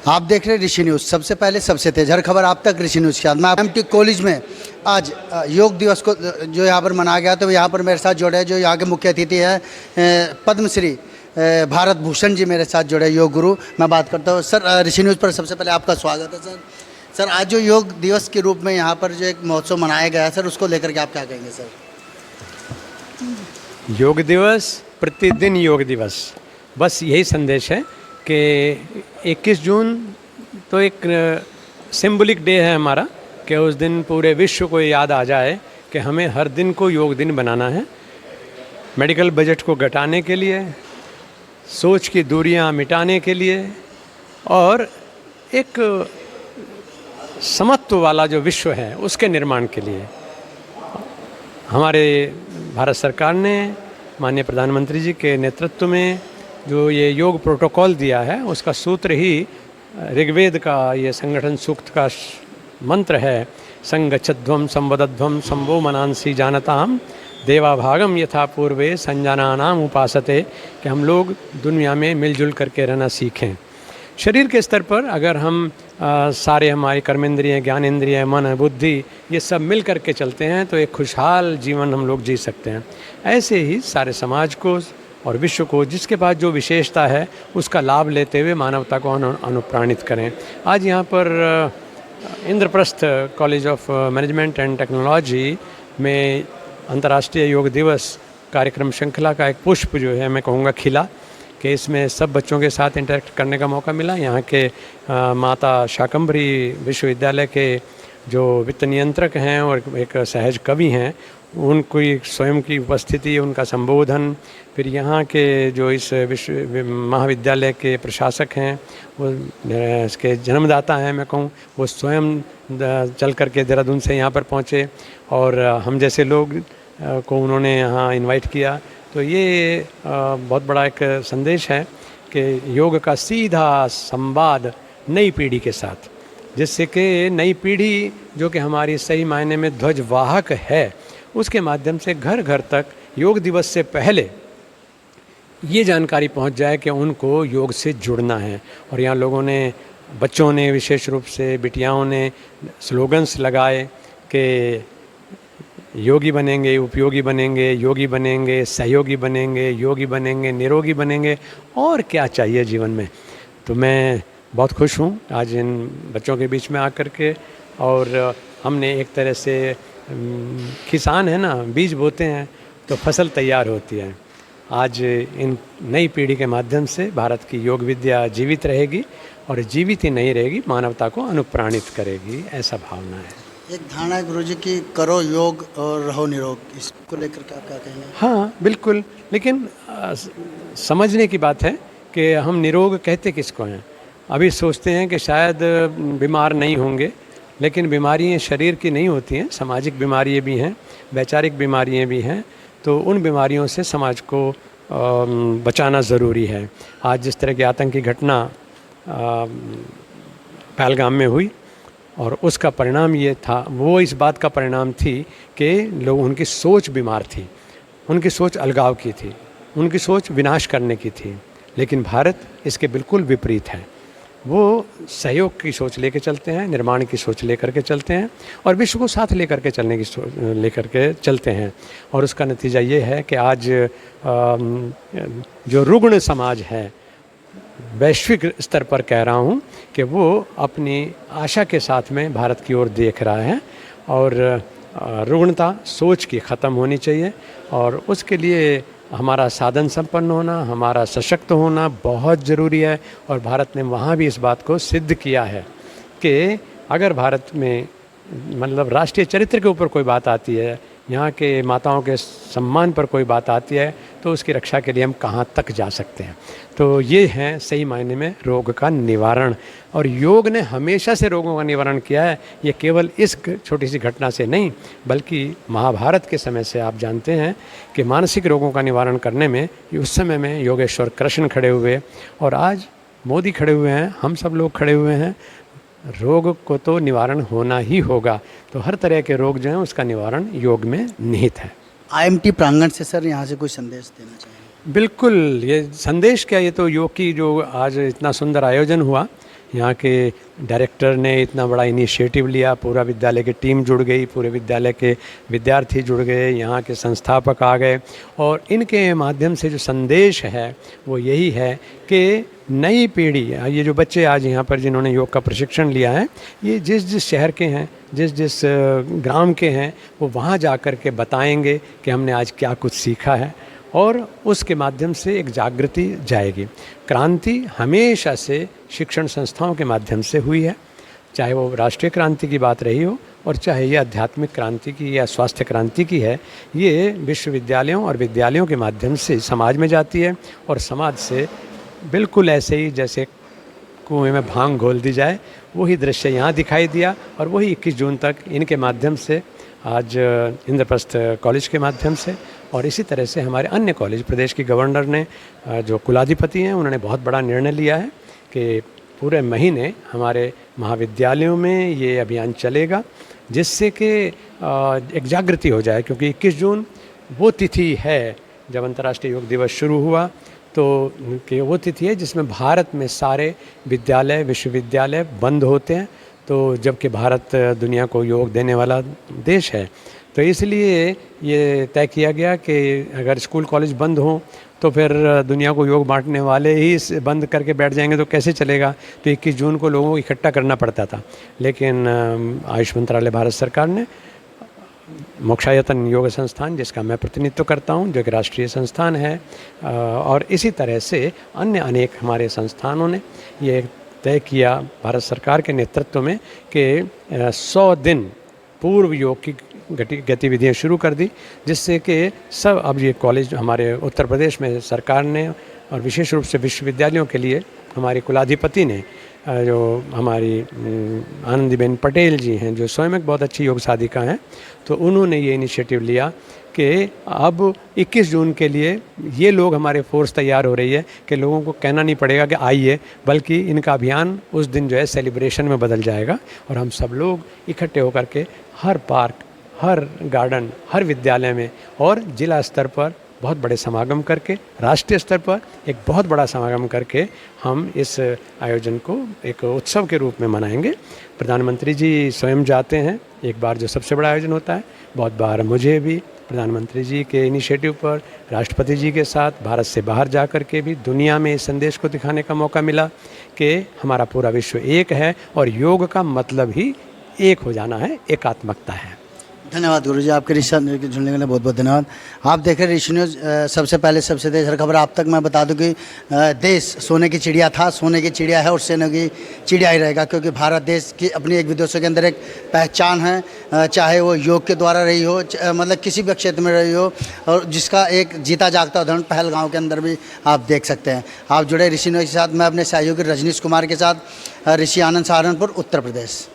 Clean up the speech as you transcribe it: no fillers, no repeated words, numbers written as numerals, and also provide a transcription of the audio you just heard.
आप देख रहे हैं ऋषि न्यूज़, सबसे पहले सबसे तेज हर खबर आप तक ऋषि न्यूज़ के साथ। मैं एमटी कॉलेज में आज योग दिवस को जो यहाँ पर मनाया गया, तो यहाँ पर मेरे साथ जुड़े जो यहाँ के मुख्य अतिथि हैं पद्मश्री भारत भूषण जी मेरे साथ जुड़े, योग गुरु। मैं बात करता हूँ सर, ऋषि न्यूज़ पर सबसे पहले आपका स्वागत है सर। सर, आज जो योग दिवस के रूप में यहाँ पर जो एक महोत्सव मनाया गया है सर, उसको लेकर के आप क्या कहेंगे सर? योग दिवस, प्रतिदिन योग दिवस, बस यही संदेश है कि 21 जून तो एक सिंबलिक डे है हमारा, कि उस दिन पूरे विश्व को याद आ जाए कि हमें हर दिन को योग दिन बनाना है। मेडिकल बजट को घटाने के लिए, सोच की दूरियां मिटाने के लिए, और एक समत्व वाला जो विश्व है उसके निर्माण के लिए हमारे भारत सरकार ने माननीय प्रधानमंत्री जी के नेतृत्व में जो ये योग प्रोटोकॉल दिया है, उसका सूत्र ही ऋग्वेद का ये संगठन सूक्त का मंत्र है, संगच्छध्वम संवदध्वम संवो मनांसी जानताम देवाभागम यथा पूर्वे संजानानाम उपासते, कि हम लोग दुनिया में मिलजुल करके रहना सीखें। शरीर के स्तर पर अगर हम सारे हमारे कर्मेंद्रिय, ज्ञानेंद्रिय, मन, बुद्धि ये सब मिल करके चलते हैं तो एक खुशहाल जीवन हम लोग जी सकते हैं। ऐसे ही सारे समाज को और विश्व को, जिसके पास जो विशेषता है उसका लाभ लेते हुए मानवता को अनुप्राणित करें। आज यहाँ पर Indraprastha college of management and technology में अंतर्राष्ट्रीय योग दिवस कार्यक्रम श्रृंखला का एक पुष्प जो है मैं कहूँगा खिला, कि इसमें सब बच्चों के साथ इंटरेक्ट करने का मौका मिला। यहाँ के माता शाकंभरी विश्वविद्यालय के जो वित्त नियंत्रक हैं और एक सहज कवि हैं, उनकी स्वयं की उपस्थिति, उनका संबोधन, फिर यहाँ के जो इस विश्व महाविद्यालय के प्रशासक हैं, वो इसके जन्मदाता हैं मैं कहूँ, वो स्वयं चल करके देहरादून से यहाँ पर पहुँचे और हम जैसे लोग को उन्होंने यहाँ इनवाइट किया। तो ये बहुत बड़ा एक संदेश है कि योग का सीधा संवाद नई पीढ़ी के साथ, जिससे कि नई पीढ़ी जो कि हमारी सही मायने में ध्वजवाहक है, उसके माध्यम से घर घर तक योग दिवस से पहले ये जानकारी पहुंच जाए कि उनको योग से जुड़ना है। और यहाँ लोगों ने, बच्चों ने विशेष रूप से, बिटियाओं ने स्लोगन्स लगाए कि योगी बनेंगे, उपयोगी बनेंगे, योगी बनेंगे, सहयोगी बनेंगे, योगी बनेंगे, निरोगी बनेंगे, और क्या चाहिए जीवन में। तो मैं बहुत खुश हूँ आज इन बच्चों के बीच में आकर के, और हमने एक तरह से, किसान है ना, बीज बोते हैं तो फसल तैयार होती है। आज इन नई पीढ़ी के माध्यम से भारत की योग विद्या जीवित रहेगी, और जीवित ही नहीं रहेगी, मानवता को अनुप्राणित करेगी, ऐसा भावना है। एक धारणा है गुरुजी की, करो योग और रहो निरोग, इसको लेकर के आप क्या कहेंगे? हाँ बिल्कुल, लेकिन समझने की बात है कि हम निरोग कहते किसको हैं। अभी सोचते हैं कि शायद बीमार नहीं होंगे, लेकिन बीमारियाँ शरीर की नहीं होती हैं, सामाजिक बीमारियाँ भी हैं, वैचारिक बीमारियाँ भी हैं। तो उन बीमारियों से समाज को बचाना ज़रूरी है। आज जिस तरह की आतंकी घटना पहलगाम में हुई, और उसका परिणाम ये था, वो इस बात का परिणाम थी कि लोग, उनकी सोच बीमार थी, उनकी सोच अलगाव की थी, उनकी सोच विनाश करने की थी। लेकिन भारत इसके बिल्कुल विपरीत है। वो सहयोग की सोच लेकर चलते हैं, निर्माण की सोच लेकर के चलते हैं, और विश्व को साथ लेकर के चलने की सोच लेकर के चलते हैं। और उसका नतीजा ये है कि आज जो रुग्ण समाज है, वैश्विक स्तर पर कह रहा हूँ, कि वो अपनी आशा के साथ में भारत की ओर देख रहा है। और रुग्णता सोच की ख़त्म होनी चाहिए, और उसके लिए हमारा साधन संपन्न होना, हमारा सशक्त होना बहुत ज़रूरी है। और भारत ने वहाँ भी इस बात को सिद्ध किया है कि अगर भारत में, मतलब राष्ट्रीय चरित्र के ऊपर कोई बात आती है, यहाँ के माताओं के सम्मान पर कोई बात आती है, तो उसकी रक्षा के लिए हम कहाँ तक जा सकते हैं। तो ये है सही मायने में रोग का निवारण, और योग ने हमेशा से रोगों का निवारण किया है। ये केवल इस छोटी सी घटना से नहीं, बल्कि महाभारत के समय से आप जानते हैं कि मानसिक रोगों का निवारण करने में उस समय में योगेश्वर कृष्ण खड़े हुए, और आज मोदी खड़े हुए हैं, हम सब लोग खड़े हुए हैं। रोग को तो निवारण होना ही होगा। तो हर तरह के रोग जो हैं उसका निवारण योग में निहित है। आईएमटी प्रांगण से सर यहाँ से कोई संदेश देना चाहिए? बिल्कुल, ये संदेश क्या, ये तो योग की जो आज इतना सुंदर आयोजन हुआ, यहाँ के डायरेक्टर ने इतना बड़ा इनिशिएटिव लिया, पूरा विद्यालय की टीम जुड़ गई, पूरे विद्यालय के विद्यार्थी जुड़ गए, यहाँ के संस्थापक आ गए और इनके माध्यम से जो संदेश है वो यही है कि नई पीढ़ी, ये जो बच्चे आज यहाँ पर जिन्होंने योग का प्रशिक्षण लिया है, ये जिस जिस शहर के हैं, जिस जिस ग्राम के हैं, वो वहाँ जा कर के बताएंगे कि हमने आज क्या कुछ सीखा है और उसके माध्यम से एक जागृति जाएगी। क्रांति हमेशा से शिक्षण संस्थाओं के माध्यम से हुई है, चाहे वो राष्ट्रीय क्रांति की बात रही हो और चाहे ये आध्यात्मिक क्रांति की या स्वास्थ्य क्रांति की है, ये विश्वविद्यालयों और विद्यालयों के माध्यम से समाज में जाती है और समाज से बिल्कुल ऐसे ही जैसे कुएं में भांग घोल दी जाए, वही दृश्य यहाँ दिखाई दिया और वही 21 जून तक इनके माध्यम से आज इंद्रप्रस्थ कॉलेज के माध्यम से और इसी तरह से हमारे अन्य कॉलेज, प्रदेश की गवर्नर ने जो कुलाधिपति हैं उन्होंने बहुत बड़ा निर्णय लिया है कि पूरे महीने हमारे महाविद्यालयों में ये अभियान चलेगा, जिससे कि एक जागृति हो जाए, क्योंकि 21 जून वो तिथि है जब अंतर्राष्ट्रीय योग दिवस शुरू हुआ, तो कि वो तिथि है जिसमें भारत में सारे विद्यालय, विश्वविद्यालय बंद होते हैं। तो जबकि भारत दुनिया को योग देने वाला देश है, तो इसलिए ये तय किया गया कि अगर स्कूल कॉलेज बंद हों तो फिर दुनिया को योग बांटने वाले ही बंद करके बैठ जाएंगे तो कैसे चलेगा। तो 21 जून को लोगों को इकट्ठा करना पड़ता था, लेकिन आयुष मंत्रालय भारत सरकार ने मोक्षायतन योग संस्थान, जिसका मैं प्रतिनिधित्व करता हूं, जो कि राष्ट्रीय संस्थान है, और इसी तरह से अन्य अनेक हमारे संस्थानों ने ये तय किया भारत सरकार के नेतृत्व में कि 100 दिन पूर्व योग की गतिविधियाँ शुरू कर दी, जिससे कि सब अब ये कॉलेज हमारे उत्तर प्रदेश में सरकार ने और विशेष रूप से विश्वविद्यालयों के लिए हमारी कुलाधिपति ने, जो हमारी आनंदीबेन पटेल जी हैं, जो स्वयं एक बहुत अच्छी योग साधिका हैं, तो उन्होंने ये इनिशिएटिव लिया कि अब 21 जून के लिए ये लोग, हमारे फोर्स तैयार हो रही है कि लोगों को कहना नहीं पड़ेगा कि आइए, बल्कि इनका अभियान उस दिन जो है सेलिब्रेशन में बदल जाएगा और हम सब लोग इकट्ठे होकर के हर पार्क, हर गार्डन, हर विद्यालय में और जिला स्तर पर बहुत बड़े समागम करके, राष्ट्रीय स्तर पर एक बहुत बड़ा समागम करके हम इस आयोजन को एक उत्सव के रूप में मनाएंगे। प्रधानमंत्री जी स्वयं जाते हैं, एक बार जो सबसे बड़ा आयोजन होता है, बहुत बार मुझे भी प्रधानमंत्री जी के इनिशिएटिव पर राष्ट्रपति जी के साथ भारत से बाहर जा कर के भी दुनिया में इस संदेश को दिखाने का मौका मिला कि हमारा पूरा विश्व एक है और योग का मतलब ही एक हो जाना है, एकात्मकता है। धन्यवाद गुरुजी, आपके ऋषि जुड़ने के लिए बहुत बहुत धन्यवाद। आप देख रहे ऋषि न्यूज़, सबसे पहले सबसे तेज हर खबर आप तक मैं बता दूं कि देश सोने की चिड़िया था, सोने की चिड़िया है और सोने की चिड़िया ही रहेगा, क्योंकि भारत देश की अपनी एक विदेशों के अंदर एक पहचान है, चाहे वो योग के द्वारा रही हो, मतलब किसी भी क्षेत्र में रही हो, और जिसका एक जीता जागता उदाहरण पहलगांव के अंदर भी आप देख सकते हैं। आप जुड़े ऋषि न्यूज़ के साथ, मैं अपने सहयोगी रजनीश कुमार के साथ, ऋषि आनंद, सहारनपुर, उत्तर प्रदेश।